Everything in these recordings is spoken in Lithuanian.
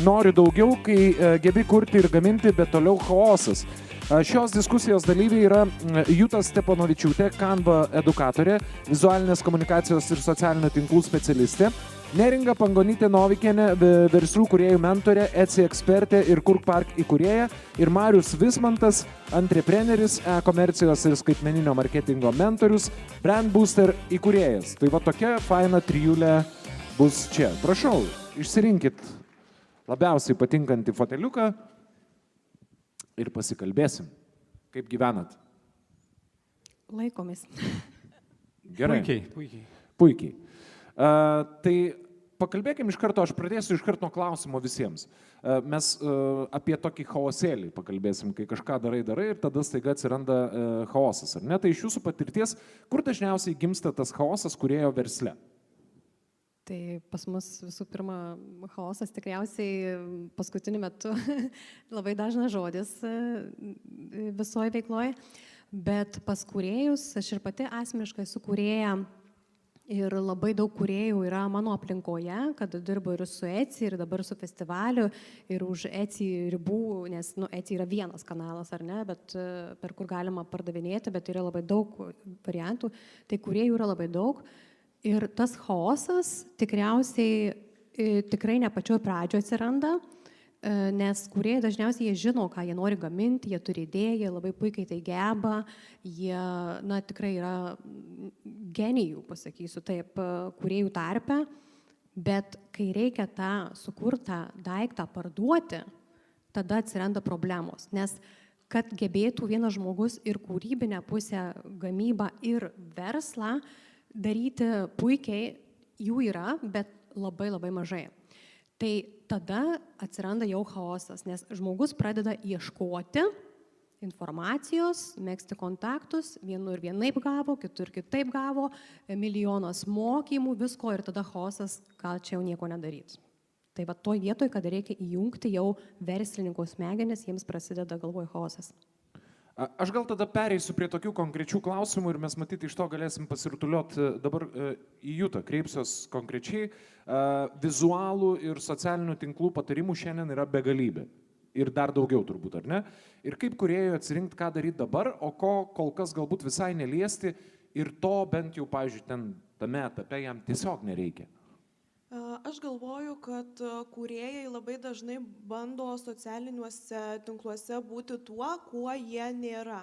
noriu daugiau, kai gebi kurti ir gaminti, bet toliau chaosas. Šios diskusijos dalyviai yra Juta Stepanovičiūtė, Canva edukatorė, vizualinės komunikacijos ir socialinių tinklų specialistė, Neringa Pangonytė Novikienė, verslų kūrėjų mentorė, Etsy ekspertė ir Kurkpark įkūrėja, ir Marius Vismantas, antrepreneris, e-komercijos ir skaitmeninio marketingo mentorius, Brand Booster įkūrėjas. Tai va tokia faina trijulė bus čia. Prašau, išsirinkit labiausiai patinkantį foteliuką ir pasikalbėsim. Kaip gyvenat? Laikomės. Gerai. Puikiai. Tai pakalbėkim iš karto, aš pradėsiu iš karto nuo klausimo visiems. Mes apie tokį chaosėlį pakalbėsim, kai kažką darai ir tada staiga atsiranda chaosas, ar ne? Tai iš jūsų patirties, kur dažniausiai gimsta tas chaosas kūrėjo versle? Tai pas mus visų pirma chaosas tikriausiai paskutiniu metu labai dažnas žodis visoje veikloje, bet pas kūrėjus, aš ir pati asmeniškai esu kūrėja ir labai daug kūrėjų yra mano aplinkoje, kad dirbu ir su Etsy, ir dabar su festivaliu, ir už Etsy ribų, nes Etsy yra vienas kanalas, ar ne, bet per kur galima pardavinėti, bet yra labai daug variantų, tai kūrėjų yra labai daug. Ir tas chaosas tikriausiai tikrai ne pačioj pradžioje atsiranda, nes kūrėjai dažniausiai jie žino, ką jie nori gaminti, jie turi idėją, jie labai puikiai tai geba, jie tikrai yra genijų, pasakysiu taip, kūrėjų tarpe, bet kai reikia tą sukurtą daiktą parduoti, tada atsiranda problemos, nes kad gebėtų vienas žmogus ir kūrybinę pusę, gamybą ir verslą daryti puikiai, jų yra, bet labai labai mažai. Tai tada atsiranda jau chaosas, nes žmogus pradeda ieškoti informacijos, megzti kontaktus, vienur vienaip gavo, kitur kitaip gavo, milijonas mokymų, visko ir tada chaosas, gal čia jau nieko nedaryt. Tai va toj vietoj, kad reikia įjungti jau verslininkų smegenis, jiems prasideda galvoj chaosas. Aš gal tada pereisiu prie tokių konkrečių klausimų ir mes matyti iš to galėsim pasirutuliuoti. Dabar į Jutą kreipsiuos konkrečiai. Vizualų ir socialinių tinklų patarimų šiandien yra begalybė. Ir dar daugiau turbūt, ar ne? Ir kaip kūrėjui atsirinkti, ką daryti dabar, o ko kol kas galbūt visai neliesti ir to bent jau, pavyzdžiui, tame etape jam tiesiog nereikia. Aš galvoju, kad kūrėjai labai dažnai bando socialiniuose tinkluose būti tuo, kuo jie nėra.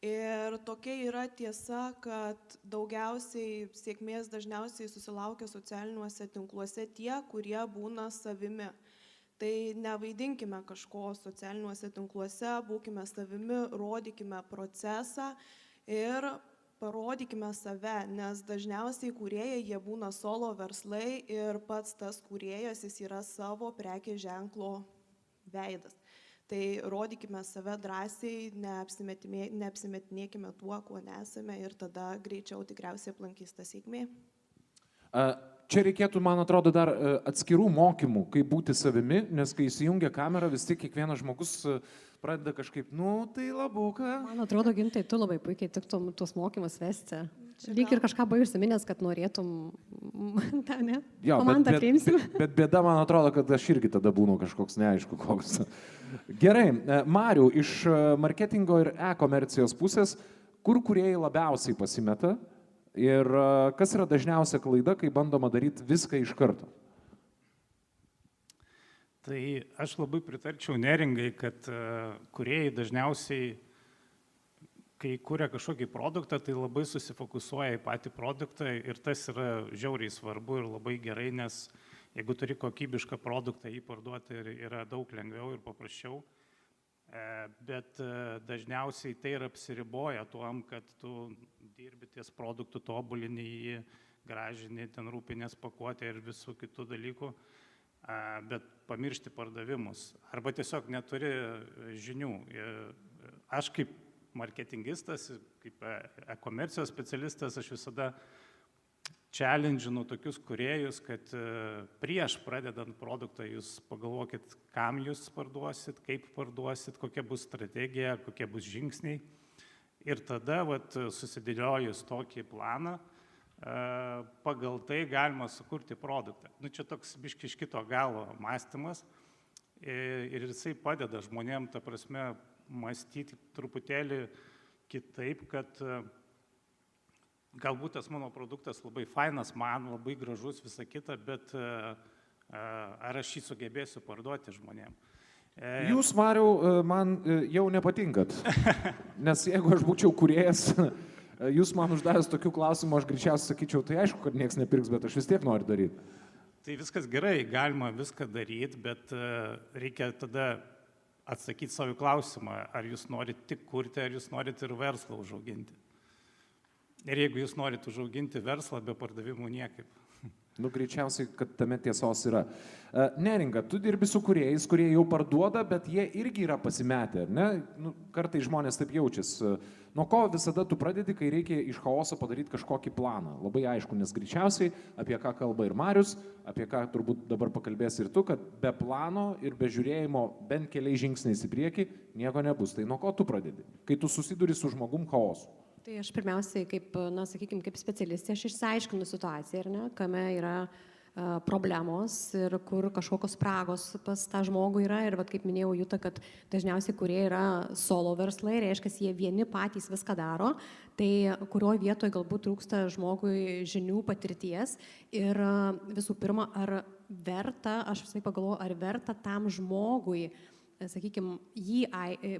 Ir tokia yra tiesa, kad daugiausiai sėkmės dažniausiai susilaukia socialiniuose tinkluose tie, kurie būna savimi. Tai nevaidinkime kažko socialiniuose tinkluose, būkime savimi, rodykime procesą ir parodykime save, nes dažniausiai kūrėjai jie būna solo verslai ir pats tas kūrėjas jis yra savo prekės ženklo veidas. Tai rodykime save drąsiai, neapsimetinėkime tuo, kuo nesame ir tada greičiau tikriausiai aplankys ta sėkmė. Čia reikėtų, man atrodo, dar atskirų mokymų, kaip būti savimi, nes kai įsijungia kamera, vis tik kiekvienas žmogus pradeda kažkaip, tai labuka. Man atrodo, Gintai, tu labai puikiai tiktum tuos mokymus vesti. Lyg ir kažką buvai užsiminęs, kad norėtum tą, ne? Komandą priimsim. Bet bėda, man atrodo, kad aš irgi tada būnu kažkoks neaišku koks. Gerai, Mariau, iš marketingo ir e-komercijos pusės, kur kūrėjai labiausiai pasimeta? Ir kas yra dažniausia klaida, kai bandoma daryti viską iš karto? Tai aš labai pritarčiau Neringai, kad kūrėjai dažniausiai, kai kuria kažkokį produktą, tai labai susifokusuoja į patį produktą ir tas yra žiauriai svarbu ir labai gerai, nes jeigu turi kokybišką produktą, jį parduoti yra daug lengviau ir paprasčiau. Bet dažniausiai tai ir apsiriboja tuom, kad tu dirbi ties produktų, tobulini jį, gražini, ten rūpinės pakuotę ir visų kitų dalykų, bet pamiršti pardavimus. Arba tiesiog neturi žinių. Aš kaip marketingistas, kaip e-komercijos specialistas, aš visada challenginu tokius kūrėjus, kad prieš pradedant produktą jūs pagalvokit, kam jūs parduosit, kaip parduosit, kokia bus strategija, kokie bus žingsniai. Ir tada susidėliojus tokį planą, pagal tai galima sukurti produktą. Nu, čia toks biški iš kito galo mąstymas ir jisai padeda žmonėm, ta prasme, mąstyti truputėlį kitaip, kad galbūt tas mano produktas labai fainas, man labai gražus, visa kita, bet ar aš jį sugebėsiu parduoti žmonėm. Jūs, Mariau, man jau nepatinkat, nes jeigu aš būčiau kūrėjas, jūs man uždavęs tokių klausimų, aš greičiausiai sakyčiau, tai aišku, kad niekas nepirks, bet aš vis tiek noriu daryti. Tai viskas gerai, galima viską daryti, bet reikia tada atsakyti savo klausimą, ar jūs norite tik kurti, ar jūs norite ir verslą užauginti. Ir jeigu jūs norite užauginti verslą, be pardavimų niekaip. Nu, greičiausiai, kad tame tiesos yra. Neringa, tu dirbi su kūrėjais, kurie jau parduoda, bet jie irgi yra pasimetę, ne? Nu, kartai žmonės taip jaučiasi. Nuo ko visada tu pradedi, kai reikia iš chaoso padaryti kažkokį planą? Labai aišku, nes greičiausiai, apie ką kalba ir Marius, apie ką turbūt dabar pakalbės ir tu, kad be plano ir be žiūrėjimo bent keliais žingsniais į priekį nieko nebus. Tai nuo ko tu pradedi, kai tu susiduri su žmogum chaosu? Tai aš pirmiausiai, kaip, na, sakykime, kaip specialistė, aš išsiaiškinu situaciją, ar ne, kame yra problemos ir kur kažkokios spragos pas tą žmogų yra. Ir, vat, kaip minėjau, Juta, kad dažniausiai kurie yra solo verslai, reiškia, jie vieni patys viską daro, tai kurioje vietoje galbūt trūksta žmogui žinių, patirties. Ir visų pirma, ar verta, aš visai pagalvoju, ar verta tam žmogui, sakykime, jį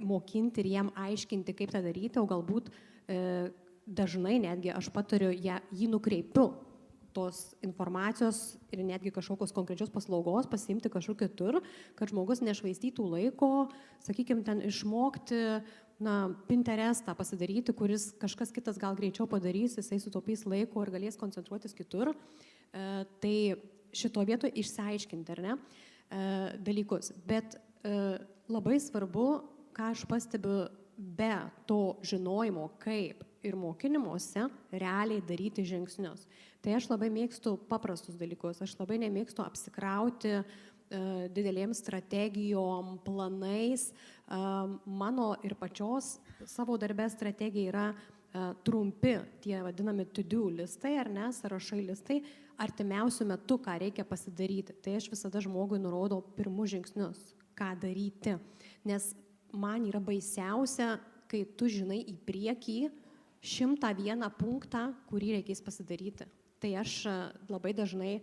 mokinti ir jam aiškinti, kaip tą daryti, o galbūt dažnai netgi aš patariu jį nukreipiu tos informacijos ir netgi kažkokios konkrečios paslaugos pasiimti kažkur kitur, kad žmogus nešvaistytų laiko, sakykime, ten išmokti, na, Pinterestą pasidaryti, kuris kažkas kitas gal greičiau padarys, jisai sutaupys laiko ir galės koncentruotis kitur. Tai šito vietoje išsiaiškinti, ar ne, dalykus. Bet labai svarbu, ką aš pastebiu, be to žinojimo, kaip ir mokinimuose realiai daryti žingsnius. Tai aš labai mėgstu paprastus dalykus, aš labai nemėgstu apsikrauti didelėm strategijom, planais. Mano ir pačios savo darbė strategija yra trumpi, tie vadinami to-do listai, ar ne, sąrašai listai, artimiausių metų, ką reikia pasidaryti. Tai aš visada žmogui nurodau pirmus žingsnius, ką daryti. Nes man yra baisiausia, kai tu žinai į priekį 101 punktą, kurį reikės pasidaryti. Tai aš labai dažnai,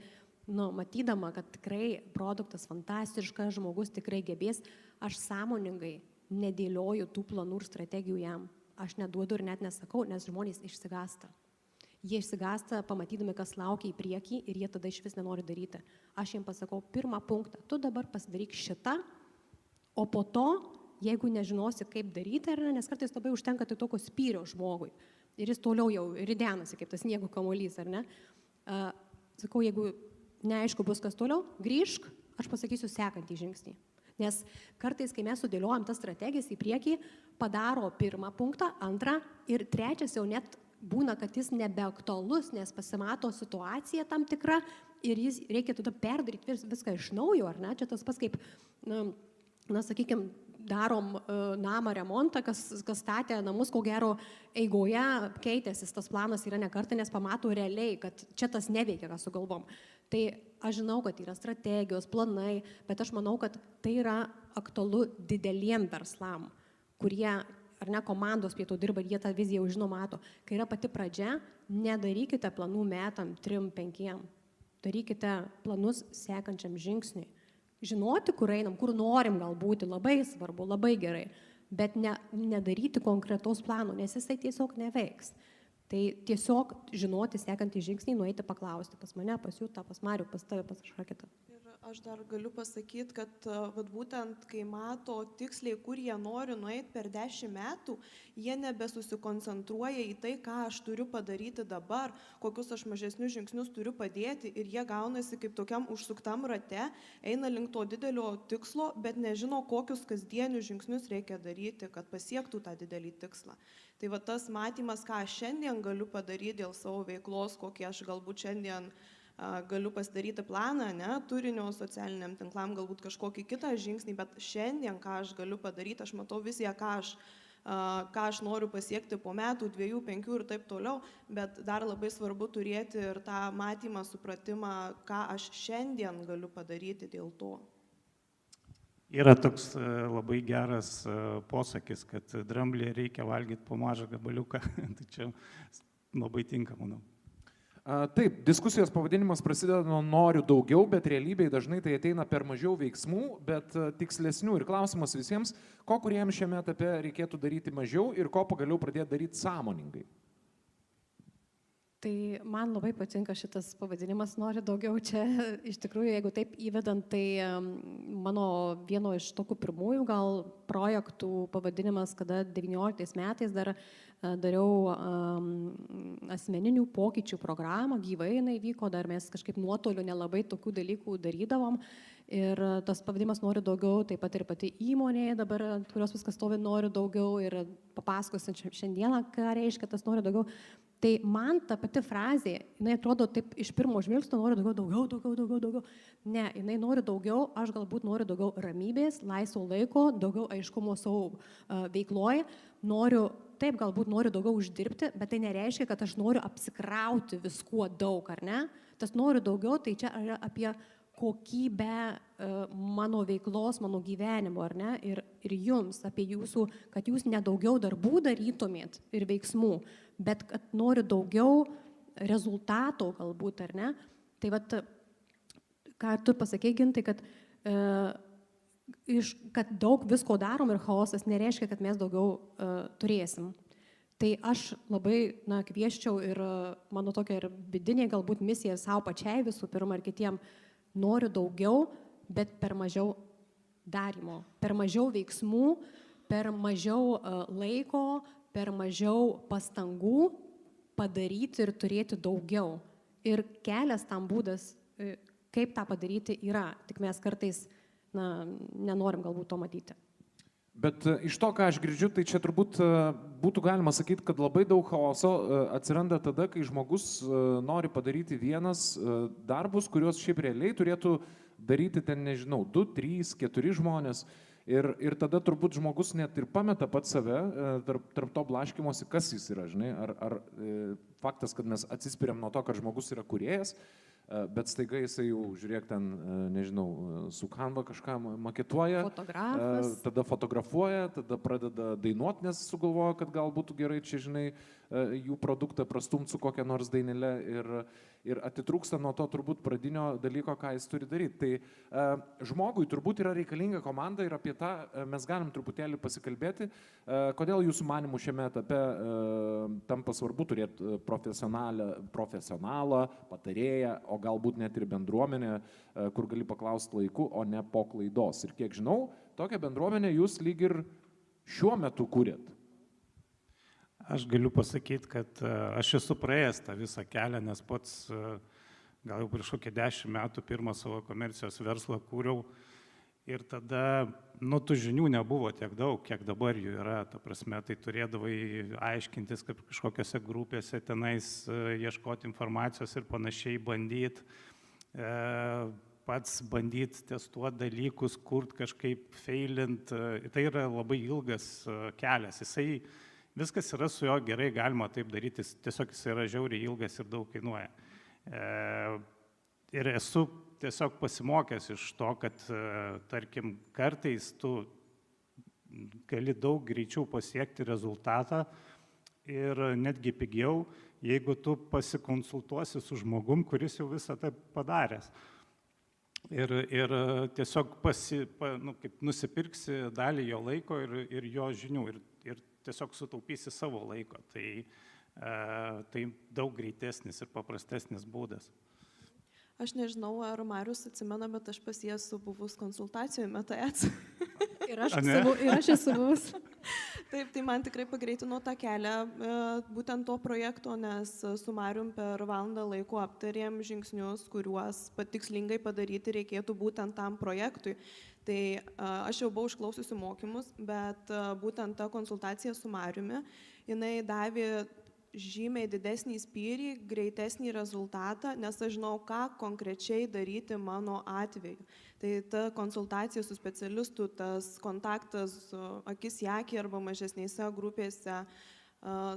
matydama, kad tikrai produktas fantastiškas, žmogus tikrai gebės, aš sąmoningai nedėlioju tų planų ir strategijų jam. Aš neduodu ir net nesakau, nes žmonės išsigąsta. Jie išsigąsta, pamatydami, kas laukia į priekį ir jie tada iš vis nenori daryti. Aš jiems pasakau, pirmą punktą, tu dabar pasidaryk šitą, o po to, jeigu nežinosi, kaip daryti, ar ne, nes kartais labai užtenka tai tokio spyrio žmogui. Ir jis toliau jau ridenasi, kaip tas sniego kamuolys, ar ne. Sakau, jeigu neaišku bus kas toliau, grįžk, aš pasakysiu sekantį žingsnį. Nes kartais, kai mes sudėliojam tas strategijas į priekį, padaro pirmą punktą, antrą ir trečias jau net būna, kad jis nebeaktualus, nes pasimato situacija tam tikra ir jis reikia tada perdaryti viską iš naujo, ar ne. Čia tas pats kaip, sakykime, darom namą remontą, kas statė namus, ko gero eigoje keitėsis, tas planas yra nekartą, nes pamato realiai, kad čia tas neveikia, ką sugalvom. Tai aš žinau, kad yra strategijos, planai, bet aš manau, kad tai yra aktualu dideliem verslam, kurie, ar ne, komandos prie to dirba, jie tą viziją jau žino, mato. Kai yra pati pradžia, nedarykite planų metam, 3-5, darykite planus sekančiam žingsniui. Žinoti, kur einam, kur norim galbūt, labai svarbu, labai gerai, bet nedaryti konkretaus plano, nes jisai tiesiog neveiks. Tai tiesiog žinoti sekantį žingsnį, nueiti paklausti pas mane, pas Jutą, pas Marių, pas tave, pas kažką kitą. Ir aš dar galiu pasakyti, kad vat, būtent kai mato tiksliai, kur jie nori nueiti per 10 metų, jie nebesusikoncentruoja į tai, ką aš turiu padaryti dabar, kokius aš mažesnius žingsnius turiu padėti ir jie gaunasi kaip tokiam užsuktam rate, eina link to didelio tikslo, bet nežino, kokius kasdienius žingsnius reikia daryti, kad pasiektų tą didelį tikslą. Tai va tas matymas, ką aš šiandien galiu padaryti dėl savo veiklos, kokį aš galbūt šiandien galiu pasidaryti planą, ne, turinio socialiniam tinklam, galbūt kažkokį kitą žingsnį, bet šiandien, ką aš galiu padaryti, aš matau viziją, ką aš ką aš noriu pasiekti po metų, 2, 5 ir taip toliau, bet dar labai svarbu turėti ir tą matymą, supratimą, ką aš šiandien galiu padaryti dėl to. Yra toks labai geras posakis, kad dramblį reikia valgyti po mažą gabaliuką. Tai čia labai tinka, manau. Taip, diskusijos pavadinimas prasideda nuo noriu daugiau, bet realybėje dažnai tai ateina per mažiau veiksmų, bet tikslesnių. Ir klausimas visiems, ko kuriems šiame etape reikėtų daryti mažiau ir ko pagaliau pradėti daryti sąmoningai. Tai man labai patinka šitas pavadinimas, noriu daugiau čia. Iš tikrųjų, jeigu taip įvedant, tai mano vieno iš tokių pirmųjų gal projektų pavadinimas, kada 19 metais dar dariau asmeninių pokyčių programą, gyvai jinai vyko, dar mes kažkaip nuotoliu nelabai tokių dalykų darydavom. Ir tas pavadinimas noriu daugiau, taip pat ir pati įmonė dabar, kurios viskas stovi, noriu daugiau ir papasakosiu šiandieną, ką reiškia tas noriu daugiau. Tai man ta pati frazė, jinai atrodo taip iš pirmo žvilgsnio noriu daugiau. Ne, jinai nori daugiau, aš galbūt noriu daugiau ramybės, laisvo laiko, daugiau aiškumo savo veikloje. Taip, galbūt noriu daugiau uždirbti, bet tai nereiškia, kad aš noriu apsikrauti viskuo daug, ar ne? Tas noriu daugiau, tai čia yra apie kokybę mano veiklos, mano gyvenimo, ar ne? Ir jums, apie jūsų, kad jūs nedaugiau darbų darytumėt ir veiksmų, bet kad noriu daugiau rezultato galbūt, ar ne? Tai vat, ką tu pasakei, Gintai, kad daug visko darom ir chaosas nereiškia, kad mes daugiau turėsim. Tai aš labai kvieščiau ir mano tokia ir vidinė galbūt misija savo pačiai visų pirma ir kitiem, noriu daugiau, bet per mažiau darimo, per mažiau veiksmų, per mažiau laiko, per mažiau pastangų padaryti ir turėti daugiau. Ir kelias tam būdas, kaip tą padaryti, yra. Tik mes kartais nenorim galbūt to matyti. Bet iš to, ką aš girdžiu, tai čia turbūt būtų galima sakyti, kad labai daug chaoso atsiranda tada, kai žmogus nori padaryti vienas darbus, kuriuos šiaip realiai turėtų daryti ten, nežinau, 2, 3, 4 žmonės. Ir tada turbūt žmogus net ir pameta pat save tarp to blaškymosi, kas jis yra, žinai. Ar faktas, kad mes atsispiriam nuo to, kad žmogus yra kūrėjas, bet staiga jisai jau, žiūrėk, ten, nežinau, su Canva kažką maketuoja, tada fotografuoja, tada pradeda dainuoti, nes sugalvoja, kad gal būtų gerai čia, žinai, jų produktą prastumti su kokia nors dainelė ir atitrūksta nuo to turbūt pradinio dalyko, ką jis turi daryti. Tai žmogui turbūt yra reikalinga komanda ir apie tą mes galim truputėlį pasikalbėti. Kodėl jūsų manimų šiame etape tampa svarbu turėti profesionalą, patarėją, o galbūt net ir bendruomenę, kur gali paklausti laiku, o ne po klaidos. Ir kiek žinau, tokią bendruomenę jūs lyg ir šiuo metu kūrėt. Aš galiu pasakyti, kad aš esu praėjęs tą visą kelią, nes pats gal jau prieš kokį 10 metų pirmą savo komercijos verslą kūriau ir tada, tų žinių nebuvo tiek daug, kiek dabar jų yra, ta prasme, tai turėdavai aiškintis, kaip kažkokiose grupėse tenais ieškoti informacijos ir panašiai bandyti, pats bandyti testuoti dalykus, kurti kažkaip feilint, tai yra labai ilgas kelias, viskas yra su jo gerai, galima taip daryti, tiesiog jis yra žiauriai ilgas ir daug kainuoja. Ir esu tiesiog pasimokęs iš to, kad, tarkim, kartais tu gali daug greičiau pasiekti rezultatą ir netgi pigiau, jeigu tu pasikonsultuosi su žmogum, kuris jau visą tai padaręs. Ir tiesiog nusipirksi dalį jo laiko ir jo žinių ir tiesiog sutaupysi savo laiko. Tai daug greitesnis ir paprastesnis būdas. Aš nežinau, ar Marius atsimena, bet aš pas jį esu buvus konsultacijų MTS. Ir aš esu buvus. Taip, tai man tikrai pagreitino tą kelią būtent to projekto, nes su Marium per valandą laiko aptarėm žingsnius, kuriuos tikslingai padaryti reikėtų būtent tam projektui. Tai aš jau buvau išklausiusi mokymus, bet būtent ta konsultacija su Mariumi, jinai davė žymiai didesnį spyrį, greitesnį rezultatą, nes aš žinau, ką konkrečiai daryti mano atveju. Tai ta konsultacija su specialistu, tas kontaktas akis į akį arba mažesnėse grupėse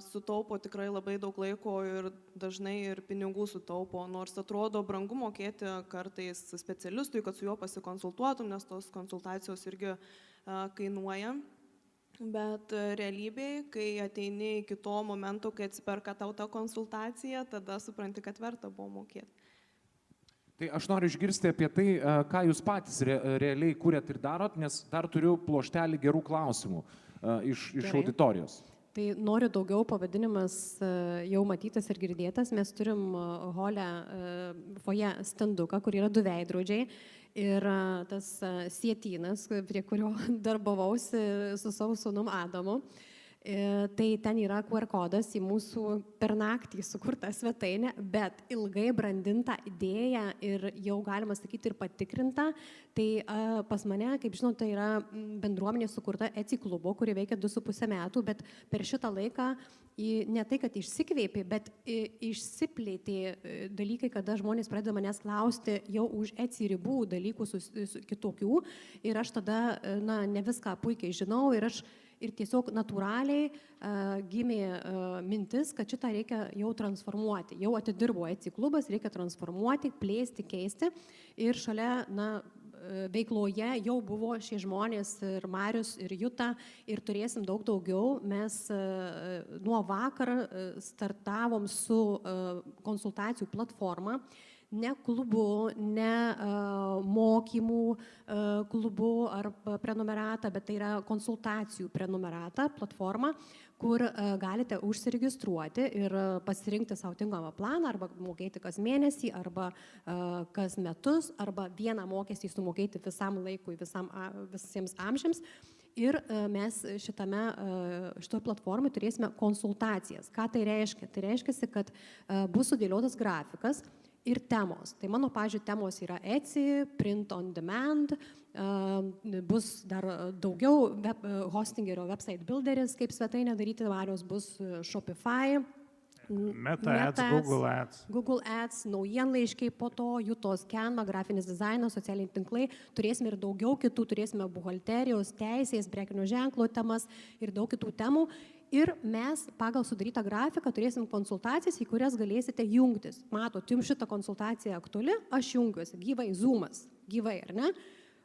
sutaupo tikrai labai daug laiko ir dažnai ir pinigų sutaupo, nors atrodo brangu mokėti kartais specialistui, kad su juo pasikonsultuotum, nes tos konsultacijos irgi kainuoja. Bet realybėje, kai ateini iki to momento, kai atsiperka tau ta konsultacija, tada supranti, kad verta buvo mokėti. Tai aš noriu išgirsti apie tai, ką jūs patys realiai kūrėt ir darot, nes dar turiu pluoštelį gerų klausimų iš auditorijos. Tai noriu daugiau, pavadinimas jau matytas ir girdėtas. Mes turim hole foje standuką, kur yra 2 veidrodžiai ir tas sietynas, prie kurio darbavausi su savo sūnum Adamu. Tai ten yra QR kodas į mūsų per naktį sukurtą svetainę, bet ilgai brandinta idėja ir jau galima sakyti ir patikrinta. Tai pas mane, kaip žinot, tai yra bendruomenė sukurta Etsy klubo, kuri veikia 2,5 metų, bet per šitą laiką ne tai, kad išsikvėpė, bet išsiplėtė dalykai, kada žmonės pradeda manęs klausti jau už Etsy ribų dalykų kitokių ir aš tada ne viską puikiai žinau ir tiesiog natūraliai gimė mintis, kad šitą reikia jau transformuoti. Jau atidirbo Etsy klubas, reikia transformuoti, plėsti, keisti. Ir šalia veikloje jau buvo šie žmonės ir Marius, ir Juta, ir turėsim daug daugiau. Mes nuo vakar startavom su konsultacijų platforma. Ne klubu, ne mokymų klubu ar prenumeratą, bet tai yra konsultacijų prenumeratą, platforma, kur galite užsiregistruoti ir pasirinkti savo tinkamą planą, arba mokėti kas mėnesį, arba kas metus, arba vieną mokestį sumokėti visam laikui, visiems amžiams. Ir mes šitoje platformoje turėsime konsultacijas. Ką tai reiškia? Tai reiškia, kad bus sudėliotas grafikas ir temos. Tai mano, pavyzdžiui, temos yra Etsy, print on demand, bus dar daugiau hostingerio website builderis, kaip svetainė daryti, varios bus Shopify, Meta Ads, Google Ads, naujienlaiškiai, po to Jutos Canva, grafinis dizainas, socialiniai tinklai, turėsime ir daugiau kitų, turėsime buhalterijos, teisės, prekinio ženklo temas ir daug kitų temų. Ir mes pagal sudarytą grafiką turėsim konsultacijas, į kurias galėsite jungtis. Matot, jums šitą konsultaciją aktuali, aš jungiuosi, gyvai, Zoomas, gyvai, ar ne?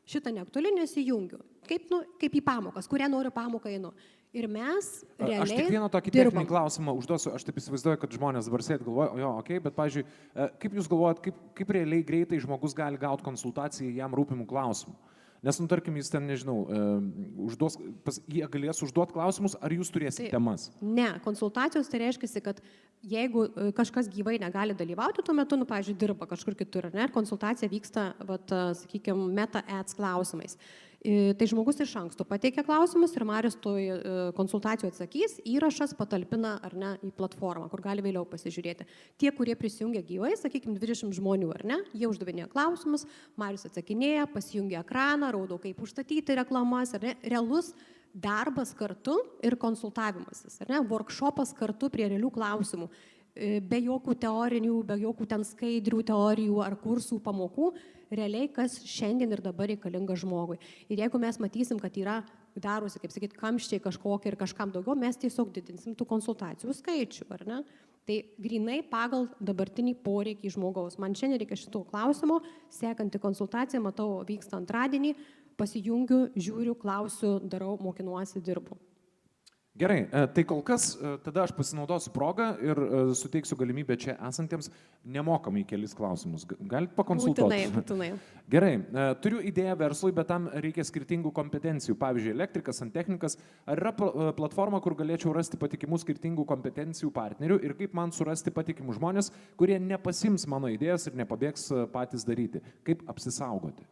Šitą neaktuali, nesijungiu. Kaip į pamokas, kurią noriu pamoką einu. Ir mes realiai Aš tik vieną tokį techninį klausimą užduosiu, aš taip įsivaizduoju, kad žmonės dabar sėdi galvoja, bet, pavyzdžiui, kaip jūs galvojat, kaip realiai greitai žmogus gali gauti konsultaciją jam rūpimų klausimų? Nes, tarkim, jis ten, nežinau, jie galės užduoti klausimus, ar jūs turėsite temas? Ne, konsultacijos tai reiškia, kad jeigu kažkas gyvai negali dalyvauti tuo metu, pavyzdžiui, dirba kažkur kitur, ne, konsultacija vyksta, sakykime, Meta Ads klausimais. Tai žmogus iš anksto pateikia klausimus ir Marius toj konsultacijų atsakys, įrašas patalpina ar ne į platformą, kur gali vėliau pasižiūrėti. Tie, kurie prisijungia gyvai, sakykime, 20 žmonių ar ne, jie uždavinėja klausimus, Marius atsakinėja, pasijungia ekraną, raudo, kaip užstatyti reklamas, ar ne, realus darbas kartu ir konsultavimasis, ar ne, workshopas kartu prie realių klausimų. Be jokių teorinių, be jokių ten skaidrių teorijų ar kursų pamokų, realiai kas šiandien ir dabar reikalinga žmogui. Ir jeigu mes matysim, kad yra darosi, kaip sakyti, kamščiai kažkokie ir kažkam daugiau, mes tiesiog didinsim tų konsultacijų skaičių, ar ne? Tai grinai pagal dabartinį poreikį žmogaus. Man šiandien reikia šito klausimo, sekanti konsultacija, matau, vyksta antradienį, pasijungiu, žiūriu, klausiu, darau, mokinuosi, dirbu. Gerai, tai kol kas tada aš pasinaudosiu progą ir suteiksiu galimybę čia esantiems nemokamai kelis klausimus. Galite pakonsultuoti? Būtinai. Gerai, turiu idėją verslui, bet tam reikia skirtingų kompetencijų. Pavyzdžiui, elektrikas, santechnikas. Ar yra platforma, kur galėčiau rasti patikimų skirtingų kompetencijų partnerių ir kaip man surasti patikimų žmonės, kurie nepasims mano idėjas ir nepabėgs patys daryti? Kaip apsisaugoti?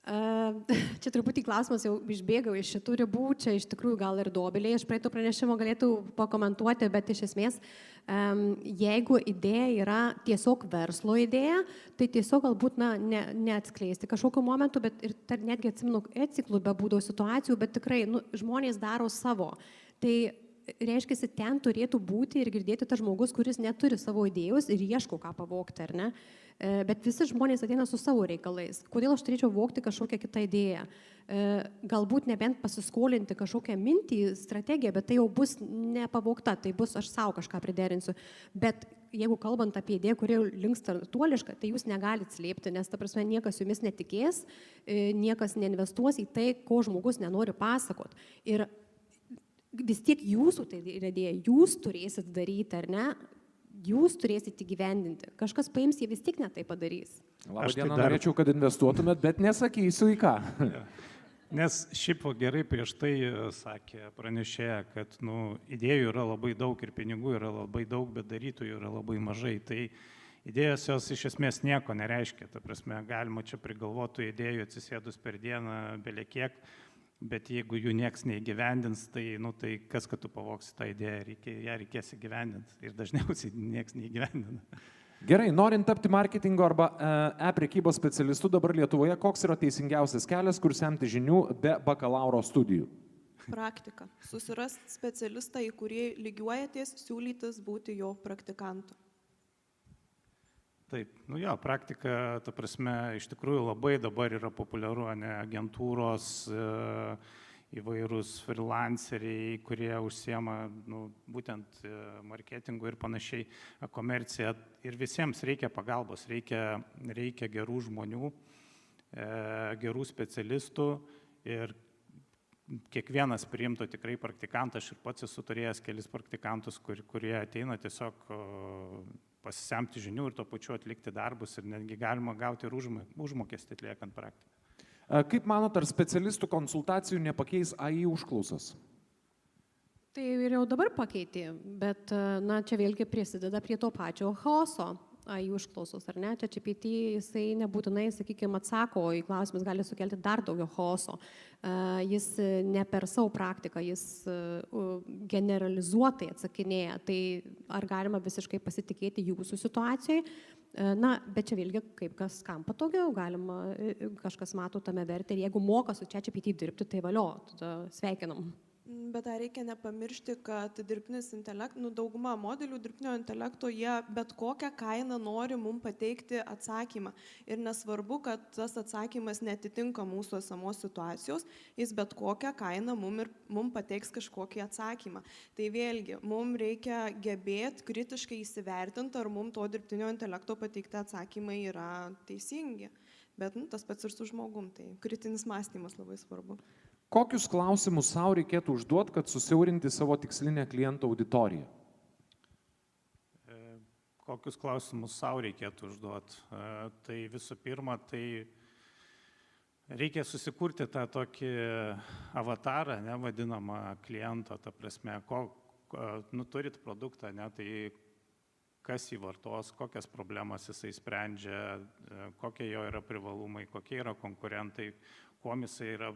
Čia truputį klausimas jau išbėgau iš šitų ribų, čia iš tikrųjų gal ir duobeliai, iš praeito pranešimo galėtų pakomentuoti, bet iš esmės, jeigu idėja yra tiesiog verslo idėja, tai tiesiog galbūt neatskleisti kažkokiu momentu, bet ir netgi atsimenu, Etsy klube būdavo situacijų, bet tikrai žmonės daro savo. Tai reiškia, ten turėtų būti ir girdėti tas žmogus, kuris neturi savo idėjos ir ieško ką pavogti, ar ne? Bet visi žmonės ateina su savo reikalais. Kodėl aš turėčiau vogti kažkokią kitą idėją? Galbūt nebent pasiskolinti kažkokią mintį, strategiją, bet tai jau bus nepavogta, tai bus aš savo kažką priderinsiu. Bet jeigu kalbant apie idėją, kurie link startuoliška, tai jūs negalite slėpti, nes ta prasme niekas jumis netikės, niekas neinvestuos į tai, ko žmogus nenori pasakot. Ir vis tiek jūsų tai yra idėja, jūs turėsit daryti, ar ne? Jūs turėsit įgyvendinti. Kažkas paims, jie vis tiek netai padarys. Labą dieną, norėčiau, kad investuotumėt, bet nesakysiu į ką. Nes šiaip gerai prieš tai sakė pranešėja, kad idėjų yra labai daug ir pinigų yra labai daug, bet darytojų yra labai mažai. Tai idėjos jos iš esmės nieko nereiškia. Ta prasme, galima čia prigalvotų idėjų atsisėdus per dieną belekiek, bet jeigu jų nieks neįgyvendins, tai kas, kad tu pavoksi tą idėją, ją reikės įgyvendinti. Ir dažniausiai nieks neįgyvendina. Gerai, norint tapti marketingo arba e-prekybos specialistu dabar Lietuvoje, koks yra teisingiausias kelias, kur semti žinių be bakalauro studijų? Praktika. Susirasti specialistą, į kurį lygiuojatės, siūlytis būti jo praktikantu. Taip, praktika, ta prasme, iš tikrųjų labai dabar yra populiaru, ne agentūros, įvairūs freelanceriai, kurie užsiema būtent marketingu ir panašiai, komercija. Ir visiems reikia pagalbos, reikia gerų žmonių, gerų specialistų ir kiekvienas priimtų tikrai praktikantą. Aš ir pats esu turėjęs kelis praktikantus, kurie ateina tiesiog pasisemti žinių ir tuo pačiu atlikti darbus ir netgi galima gauti ir užmokestį atliekant praktiką. Kaip manot, ar specialistų konsultacijų nepakeis AI užklausas? Tai ir jau dabar pakeitė, bet čia vėlgi prisideda prie to pačio chaoso. AI užklausos, ar ne? Čia ChatGPT, jisai nebūtinai, sakykime, atsako į klausimus, gali sukelti dar daugiau chaoso. Jis ne per savo praktiką, jis generalizuotai atsakinėja. Tai ar galima visiškai pasitikėti jūsų situacijai? Bet čia vėlgi kaip kas kam patogiau, galima, kažkas mato tame vertę ir jeigu moka su ChatGPT dirbti, tai valio, tada sveikinam. Bet dar reikia nepamiršti, kad dirbtinis intelektas, dauguma modelių dirbtinio intelekto, jie bet kokią kainą nori mums pateikti atsakymą. Ir nesvarbu, kad tas atsakymas netitinka mūsų esamos situacijos, jis bet kokią kainą mums pateiks kažkokį atsakymą. Tai vėlgi, mums reikia gebėti kritiškai įsivertinti, ar mums to dirbtinio intelekto pateikti atsakymai yra teisingi. Bet tas pats ir su žmogum, tai kritinis mąstymas labai svarbu. Kokius klausimus savo reikėtų užduoti, kad susiaurinti savo tikslinę klientų auditoriją? Kokius klausimus savo reikėtų užduoti? Tai visų pirma, tai reikia susikurti tą tokį avatarą, vadinamą kliento, ta prasme, turit produktą, tai kas jį vartos, kokias problemas jisai sprendžia, kokie jo yra privalumai, kokie yra konkurentai, kuom jisai yra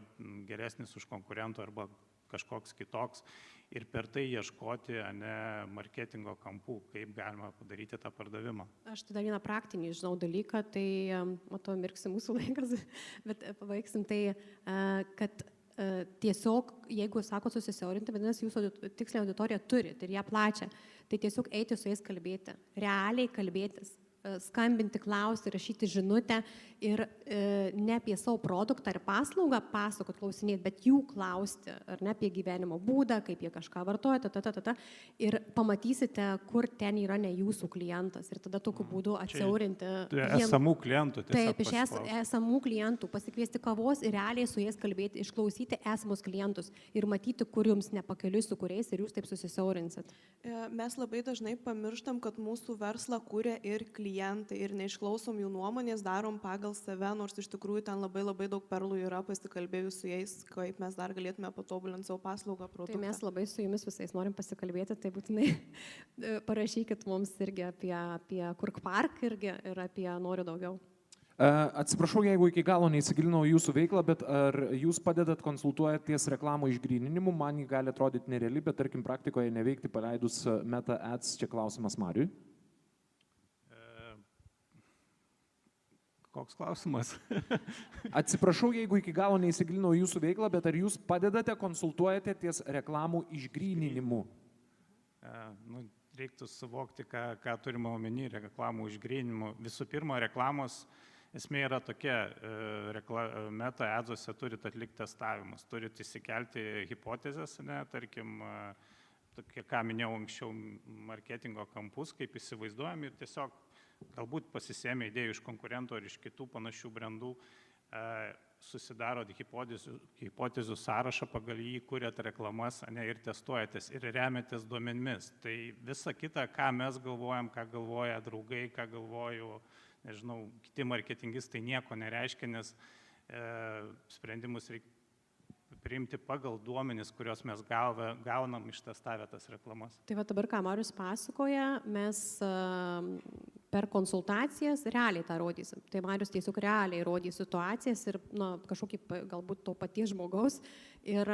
geresnis už konkurentų arba kažkoks kitoks ir per tai ieškoti marketingo kampų, kaip galima padaryti tą pardavimą. Aš tada vieną praktinį žinau dalyką, tai matau, mirksi mūsų laikas, bet pabaigsim tai, kad tiesiog, jeigu sakot susisiaurinti, vadinasi, jūsų tikslinę auditoriją turit ir ją plačią, tai tiesiog eiti su jais kalbėti, realiai kalbėtis. Skambinti, klausti, rašyti žinutę ir ne apie savo produktą ar paslaugą pasakot, klausinėti, bet jų klausti, ar ne apie gyvenimo būdą, kaip jie kažką vartoja, ir pamatysite, kur ten yra ne jūsų klientas ir tada tokiu būdu atsiaurinti. Esamų klientų tiesiog. Taip, iš esamų klientų pasikviesti kavos ir realiai su jais kalbėti, išklausyti esamus klientus ir matyti, kur jums nepakeliui su kuriais ir jūs taip susisiaurinsit. Mes labai dažnai pamirštam, kad mūsų verslą kūrė ir klientai ir neišklausom jų nuomonės, darom pagal save, nors iš tikrųjų ten labai daug perlų yra, pasikalbėjus su jais, kaip mes dar galėtume patobulinti savo paslaugą, produktą. Tai mes labai su jumis visais norim pasikalbėti, tai būtinai parašykit mums irgi apie Kurk Park irgi ir apie Noriu daugiau. Atsiprašau, jeigu iki galo neįsigilinau jūsų veiklą, bet ar jūs padedat konsultuojat ties reklamų išgryninimu, man jį gali atrodyti nereali, bet tarkim praktikoje neveikti paleidus Meta Ads, čia klausimas Mariui. koks klausimas. Atsiprašau, jeigu iki galo neįsigilinau į jūsų veiklą, bet ar jūs padedate, konsultuojate ties reklamų išgryninimu? Reiktų suvokti, ką turime omeny reklamų išgryninimu. Visų pirma, reklamos esmė yra tokia, Meta Ads'ose turit atlikti testavimus, turit įsikelti hipotezės, tarkim, ką minėjau anksčiau, marketingo kampus, kaip įsivaizduojam ir tiesiog galbūt pasisėmė idėjų iš konkurentų ar iš kitų panašių brandų, susidarot hipotezių sąrašą, pagal jį kuriat reklamas ir testuojatės ir remiatės duomenimis. Tai visa kita, ką mes galvojam, ką galvoja draugai, ką galvoju, nežinau, kiti marketingistai nieko nereiškia, nes sprendimus reikia priimti pagal duomenis, kuriuos mes gaunam ištestavę tas reklamas. Tai va dabar, ką Marius pasakoja, mes per konsultacijas realiai tą rodysim. Tai Marius tiesiog realiai rodys situacijas ir kažkokį galbūt to paties žmogaus ir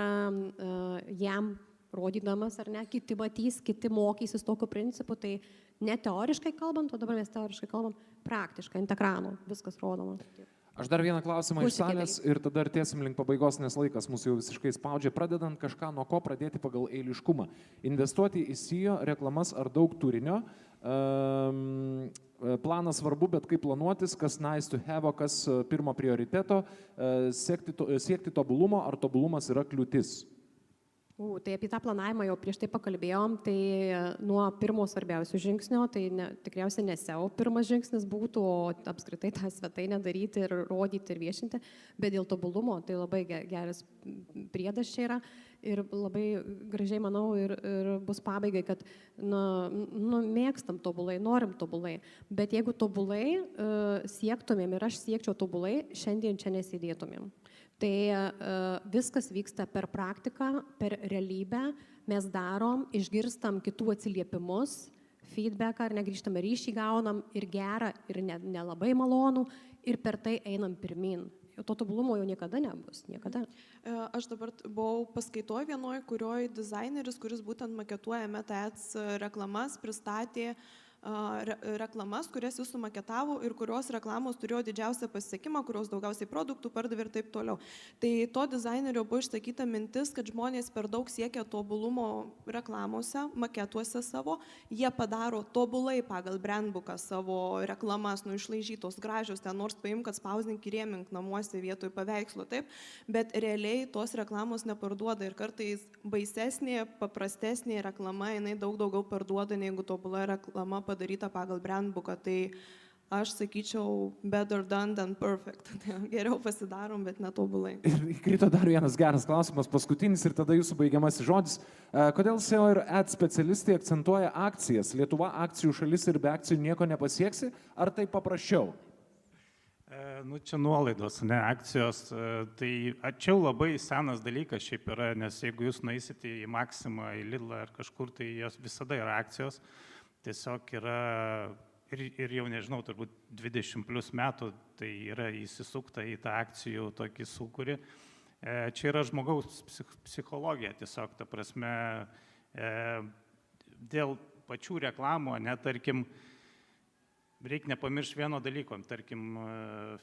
jam rodydamas, ar ne, kiti matys, kiti mokysis tokiu principu, tai ne teoriškai kalbant, o dabar mes teoriškai kalbam, praktiškai ant ekrano viskas rodoma. Aš dar vieną klausimą iš salės ir tada artėsim link pabaigos, nes laikas mūsų jau visiškai spaudžia. Pradedant kažką, nuo ko pradėti pagal eiliškumą. Investuoti į SEO, reklamas ar daug turinio. Planas svarbu, bet kaip planuotis, kas nice to have, kas pirmo prioriteto, siekti tobulumo, ar tobulumas yra kliūtis. Tai apie tą planavimą jau prieš tai pakalbėjom, tai nuo pirmo svarbiausio žingsnio, tai tikriausiai ne SEO pirmas žingsnis būtų, o apskritai tą svetainę daryti ir rodyti ir viešinti, bet dėl tobulumo tai labai geras priedas čia yra ir labai gražiai manau ir bus pabaigai, kad mėgstam tobulai, norim tobulai, bet jeigu tobulai siektumėm ir aš siekčiau tobulai, šiandien čia nesėdėtumėm. Tai viskas vyksta per praktiką, per realybę, mes darom, išgirstam kitų atsiliepimus, feedbacką ar negrįžtamą ryšį gaunam ir gerą, ir nelabai malonų, ir per tai einam pirmin. To tobulumo jau niekada nebus, niekada. Aš dabar buvau paskaitoj vienoj, kurioj dizaineris, kuris būtent maketuoja Meta Ads reklamas, pristatė reklamas, kurias jis sumaketavo ir kurios reklamos turėjo didžiausią pasisekimą, kurios daugiausiai produktų pardavė ir taip toliau. Tai to dizainerio buvo išsakyta mintis, kad žmonės per daug siekia tobulumo reklamose, maketuose savo, jie padaro tobulai pagal brandbooką savo reklamas, išlaižytos gražios, ten nors paim, kad spausdink ir rėmink namuose vietoj paveikslo, taip, bet realiai tos reklamos neparduoda ir kartais baisesnė, paprastesnė reklama, jinai daug daugiau parduoda, negu tobula reklama padaryta pagal brandbooką, tai aš sakyčiau better done than perfect. Geriau pasidarom, bet netobulai. Ir įkrito dar vienas geras klausimas, paskutinis ir tada jūsų baigiamasis žodis. Kodėl SEO ir ad specialistai akcentuoja akcijas? Lietuva akcijų šalis ir be akcijų nieko nepasieksi, ar tai paprasčiau? Čia nuolaidos, ne akcijos, tai čia labai senas dalykas šiaip yra, nes jeigu jūs nueisite į Maximą, į Lidlą ar kažkur, tai jos visada yra akcijos. Tiesiog yra ir jau nežinau, turbūt 20 plus metų tai yra įsisukta į tą akcijų tokį sūkurį. Čia yra žmogaus psichologija tiesiog, ta prasme, dėl pačių reklamų, tarkim, reikia nepamiršti vieno dalyko, tarkim,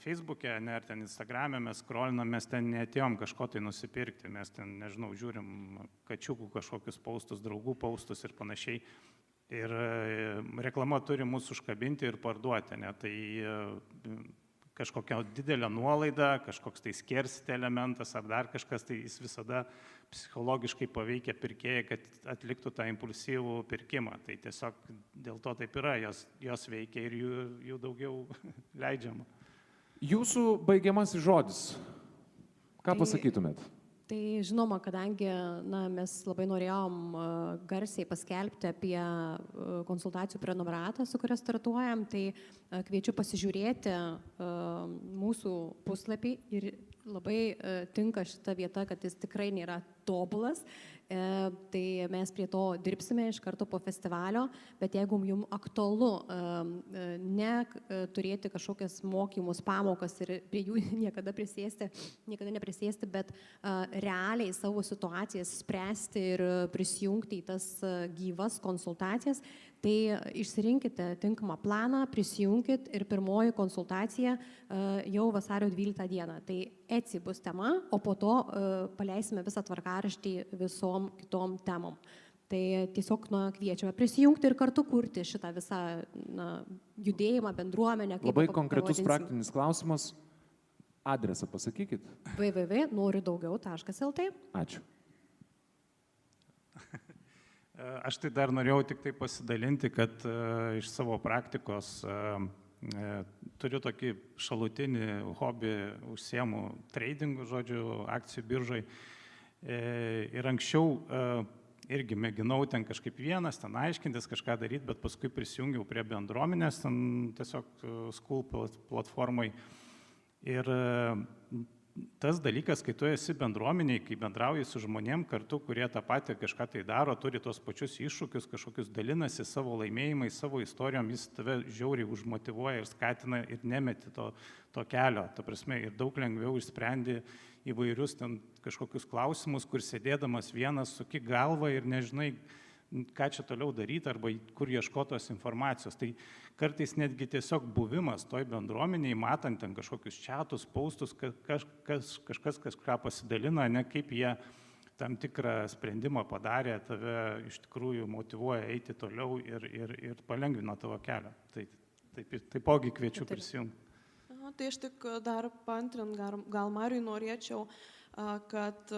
Facebook'e, ar ten Instagram'e mes scrollinam, mes ten neatėjom kažko tai nusipirkti, mes ten, nežinau, žiūrim kačiukų kažkokius postus, draugų postus ir panašiai. Ir reklama turi mūsų užkabinti ir parduoti, tai kažkokia didelė nuolaida, kažkoks tai scarcity elementas ar dar kažkas, tai jis visada psichologiškai paveikia pirkėją, kad atliktų tą impulsyvų pirkimą. Tai tiesiog dėl to taip yra, jos veikia ir jų daugiau leidžiama. Jūsų baigiamasis žodis, ką pasakytumėt? Tai žinoma, kadangi mes labai norėjom garsiai paskelbti apie konsultacijų prenumeratą, su kuria startuojam, tai kviečiu pasižiūrėti mūsų puslapį ir labai tinka šita vieta, kad jis tikrai nėra tobulas. Tai mes prie to dirbsime iš karto po festivalio, bet jeigu jums aktualu ne turėti kažkokias mokymus, pamokas ir prie jų niekada neprisėsti, bet realiai savo situacijas spręsti ir prisijungti į tas gyvas konsultacijas, Tai išsirinkite tinkamą planą, prisijunkit ir pirmoji konsultacija jau vasario 12 dieną. Tai ECI bus tema, o po to paleisime visą tvarkaraštį visom kitom temom. Tai tiesiog kviečiame prisijungti ir kartu kurti šitą visą judėjimą, bendruomenę. Labai konkretus praktinis klausimas. Adresą pasakykit. www.noridaugiau.lt. Ačiū. Aš tai dar norėjau tik tai pasidalinti, kad iš savo praktikos turiu tokį šalutinį hobį, užsiemu tradingu, žodžiu, akcijų biržai. Ir anksčiau irgi mėginau ten kažkaip vienas, ten aiškintis, kažką daryti, bet paskui prisijungiau prie bendruomenės, ten tiesiog School platformai. Ir tas dalykas, kai tu esi bendruomeniai, kai bendrauji su žmonėm kartu, kurie tą patį kažką tai daro, turi tos pačius iššūkius, kažkokius dalinasi savo laimėjimais, savo istorijom, jis tave žiauriai užmotyvuoja ir skatina ir nemeti to kelio. Ta prasme, ir daug lengviau išsprendi įvairius ten kažkokius klausimus, kur sėdėdamas vienas suki galvą ir nežinai, ką čia toliau daryti arba kur ieškotos informacijos. Tai kartais netgi tiesiog buvimas toj bendruomeniai, matant ten kažkokius čiatus, paustus, kažkas kažką pasidalina, ne kaip jie tam tikrą sprendimą padarė, tave iš tikrųjų motyvuoja eiti toliau ir palengvina tavo kelią. Taipogi kviečiu prisijungti. Tai aš tik dar paantrint, gal Mariui norėčiau, kad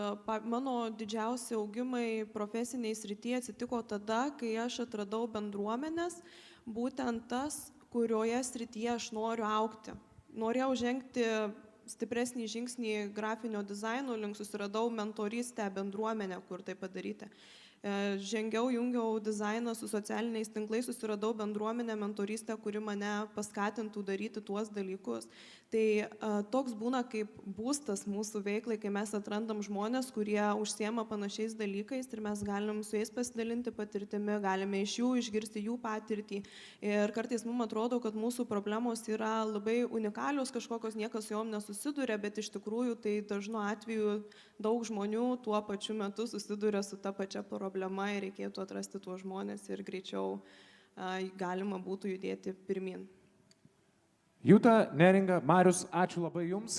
mano didžiausi augimai profesiniai srityje atsitiko tada, kai aš atradau bendruomenės, būtent tas, kurioje srityje aš noriu augti. Norėjau žengti stipresnį žingsnį grafinio dizaino link, susiradau mentorystę bendruomenę, kur tai padaryti. Žengiau, jungiau dizainą su socialiniais tinklais, susiradau bendruomenę, mentorystę, kuri mane paskatintų daryti tuos dalykus. Tai toks būna kaip būstas mūsų veiklai, kai mes atrandam žmonės, kurie užsiema panašiais dalykais ir mes galim su jais pasidalinti patirtimi, galime iš jų išgirsti jų patirtį. Ir kartais mums atrodo, kad mūsų problemos yra labai unikalios, kažkokios niekas su jom nesusiduria, bet iš tikrųjų tai dažnu atveju daug žmonių tuo pačiu metu susiduria su ta pačia problema ir reikėtų atrasti tuos žmonės ir greičiau galima būtų judėti pirmin. Jūta, Neringa, Marius, ačiū labai jums.